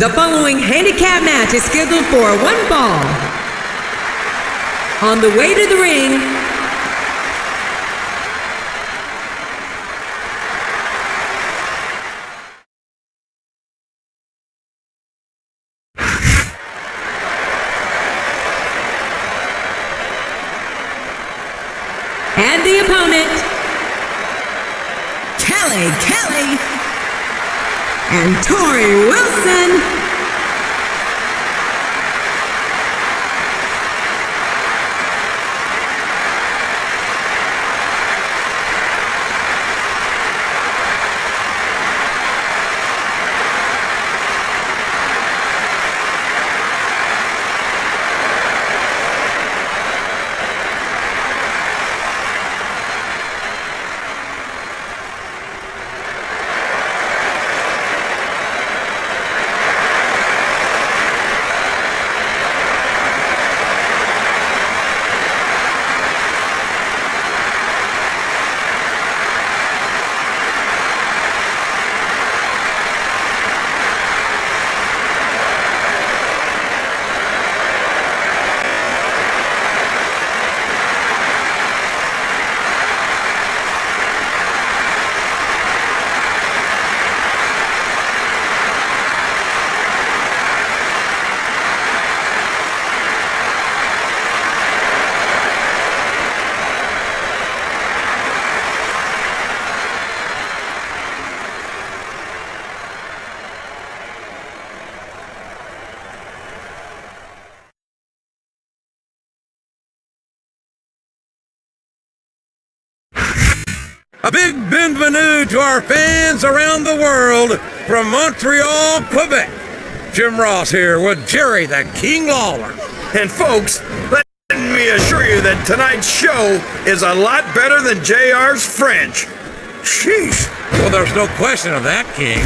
The following handicap match is scheduled for one fall. On the way to the ring, and the opponent, Kelly, and Torrie Wilson. A big bienvenue to our fans around the world from Montreal, Quebec. Jim Ross here with Jerry the King Lawler. And folks, let me assure you that tonight's show is a lot better than JR's French. Sheesh. Well, there's no question of that, King.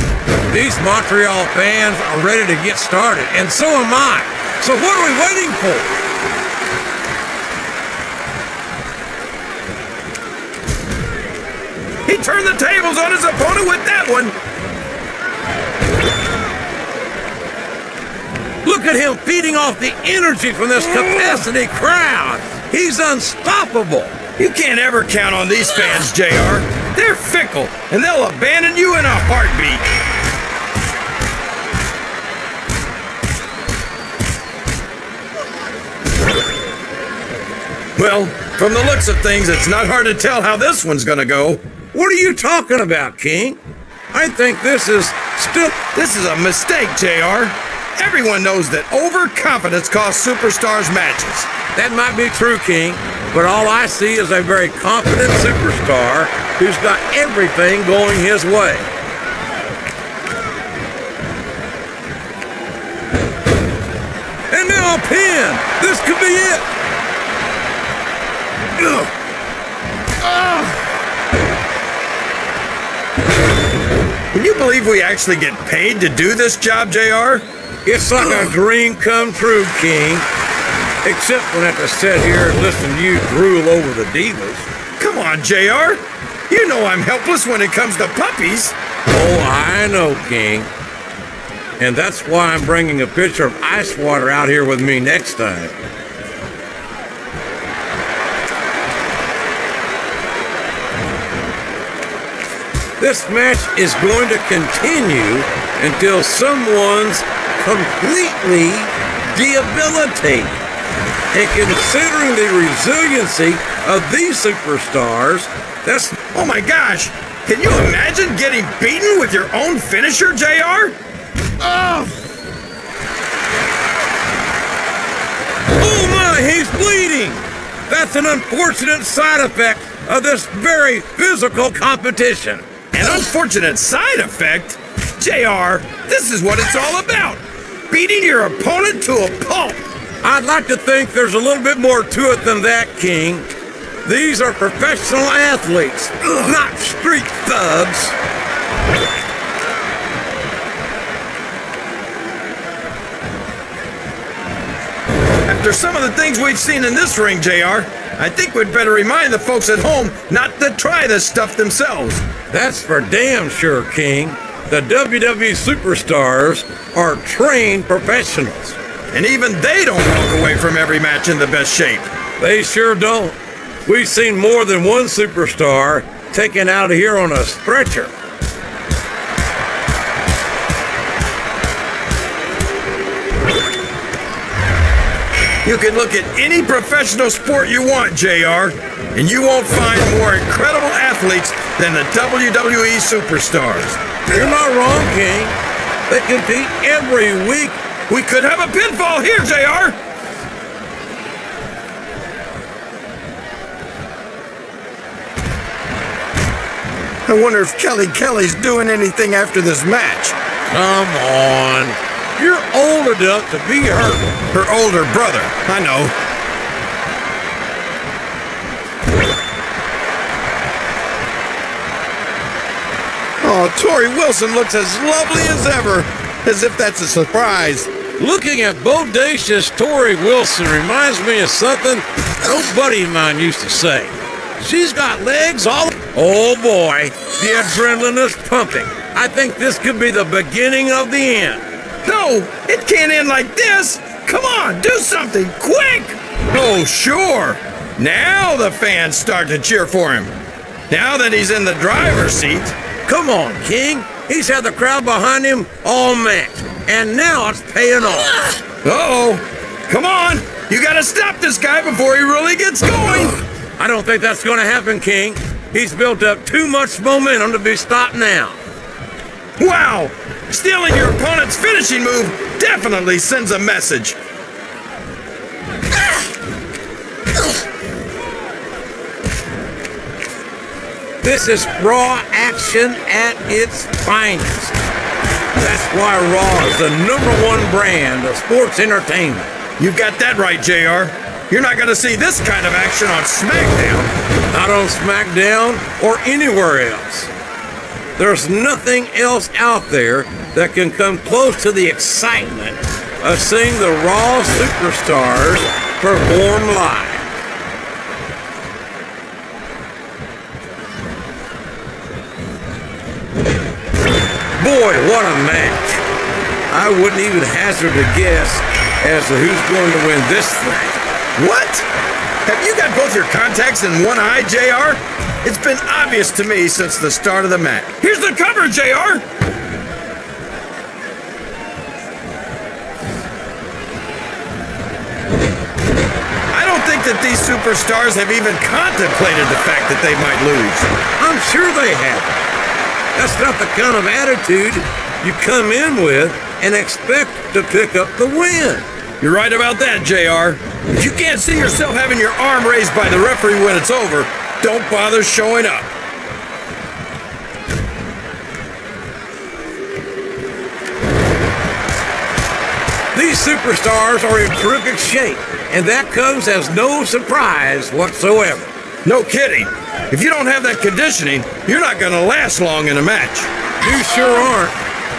These Montreal fans are ready to get started, and so am I. So what are we waiting for? He turned the tables on his opponent with that one. Look at him feeding off the energy from this capacity crowd. He's unstoppable. You can't ever count on these fans, JR. They're fickle, and they'll abandon you in a heartbeat. Well, from the looks of things, it's not hard to tell how this one's gonna go. What are you talking about, King? I think this is a mistake, JR. Everyone knows that overconfidence costs superstars matches. That might be true, King, but all I see is a very confident superstar who's got everything going his way. And now a pin! This could be it! Ugh. Can you believe we actually get paid to do this job, JR? It's like a dream come true, King. Except when I have to sit here and listen to you drool over the divas. Come on, JR. You know I'm helpless when it comes to puppies. Oh, I know, King. And that's why I'm bringing a pitcher of ice water out here with me next time. This match is going to continue until someone's completely debilitated. And considering the resiliency of these superstars, that's... Oh my gosh! Can you imagine getting beaten with your own finisher, JR? Oh my, he's bleeding! That's an unfortunate side effect of this very physical competition. An unfortunate side effect? JR, this is what it's all about. Beating your opponent to a pulp. I'd like to think there's a little bit more to it than that, King. These are professional athletes, not street thugs. After some of the things we've seen in this ring, JR, I think we'd better remind the folks at home not to try this stuff themselves. That's for damn sure, King. The WWE superstars are trained professionals. And even they don't walk away from every match in the best shape. They sure don't. We've seen more than one superstar taken out of here on a stretcher. You can look at any professional sport you want, JR, and you won't find more incredible athletes than the WWE superstars. You're not wrong, King. They compete every week. We could have a pinfall here, JR. I wonder if Kelly's doing anything after this match. Come on. You're old enough to be her older brother, I know. Oh, Torrie Wilson looks as lovely as ever, as if that's a surprise. Looking at bodacious Torrie Wilson reminds me of something an old buddy of mine used to say. She's got legs all... Oh boy, the adrenaline is pumping. I think this could be the beginning of the end. No, it can't end like this. Come on, do something, quick! Oh, sure. Now the fans start to cheer for him. Now that he's in the driver's seat. Come on, King. He's had the crowd behind him all match, and now it's paying off. Uh-oh. Come on, you gotta stop this guy before he really gets going. I don't think that's gonna happen, King. He's built up too much momentum to be stopped now. Wow! Stealing your opponent's finishing move definitely sends a message. This is Raw action at its finest. That's why Raw is the #1 brand of sports entertainment. You got that right, JR. You're not gonna see this kind of action on SmackDown. Not on SmackDown or anywhere else. There's nothing else out there that can come close to the excitement of seeing the Raw superstars perform live. Boy, what a match. I wouldn't even hazard a guess as to who's going to win this thing. What? Have you got both your contacts in one eye, JR? It's been obvious to me since the start of the match. Here's the cover, JR! I don't think that these superstars have even contemplated the fact that they might lose. I'm sure they haven't. That's not the kind of attitude you come in with and expect to pick up the win. You're right about that, JR. If you can't see yourself having your arm raised by the referee when it's over, don't bother showing up. These superstars are in terrific shape, and that comes as no surprise whatsoever. No kidding. If you don't have that conditioning, you're not going to last long in a match. You sure aren't.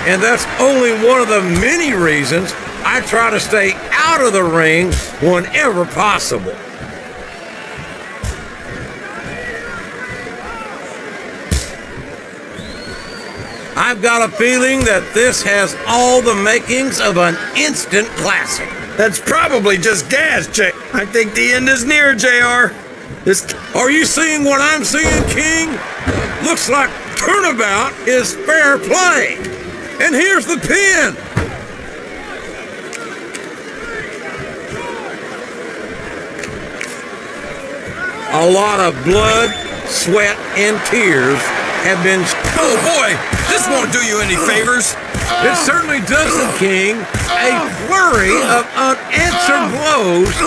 And that's only one of the many reasons I try to stay out of the ring whenever possible. I've got a feeling that this has all the makings of an instant classic. That's probably just gas, Jay. I think the end is near, JR. Are you seeing what I'm seeing, King? Looks like turnabout is fair play. And here's the pin. A lot of blood, sweat, and tears have been... Oh boy, this won't do you any favors. It certainly doesn't, King. A flurry of unanswered blows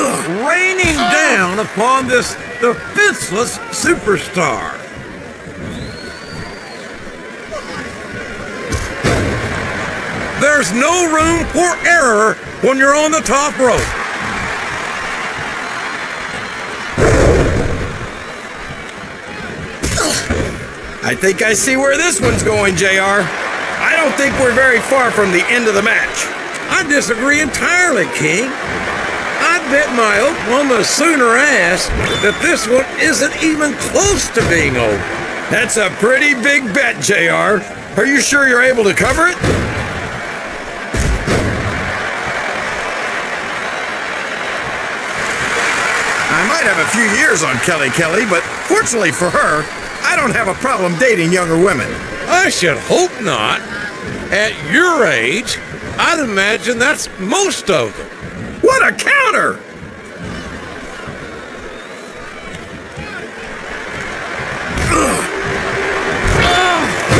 raining down upon this defenseless superstar. There's no room for error when you're on the top rope. I think I see where this one's going, JR. I don't think we're very far from the end of the match. I disagree entirely, King. I'd bet my Oklahoma Sooner ass that this one isn't even close to being over. That's a pretty big bet, JR. Are you sure you're able to cover it? I might have a few years on Kelly Kelly, but fortunately for her, I don't have a problem dating younger women. I should hope not. At your age, I'd imagine that's most of them. What a counter!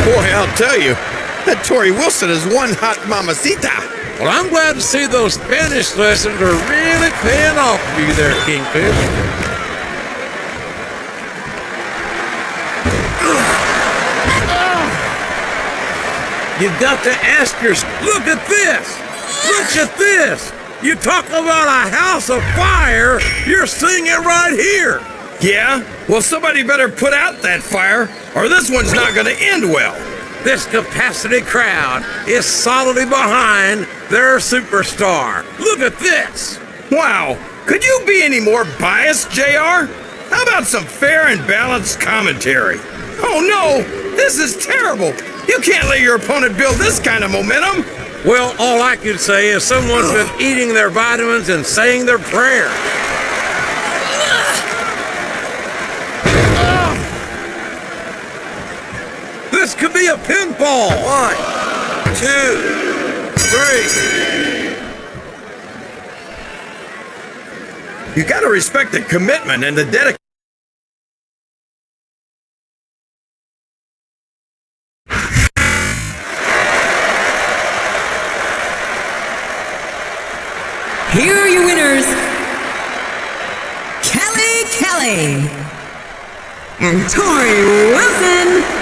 Boy, I'll tell you, that Torrie Wilson is one hot mamacita. Well, I'm glad to see those Spanish lessons are really paying off for you there, Kingfish. You've got to ask yourself, look at this! Look at this! You talk about a house of fire, you're seeing it right here! Yeah? Well, somebody better put out that fire, or this one's not gonna end well. This capacity crowd is solidly behind their superstar. Look at this! Wow, could you be any more biased, JR? How about some fair and balanced commentary? Oh no, this is terrible! You can't let your opponent build this kind of momentum! Well, all I can say is someone's been eating their vitamins and saying their prayers. This could be a pinfall. 1, 2, 3. You gotta respect the commitment and the dedication. Here are your winners, Kelly Kelly and Torrie Wilson.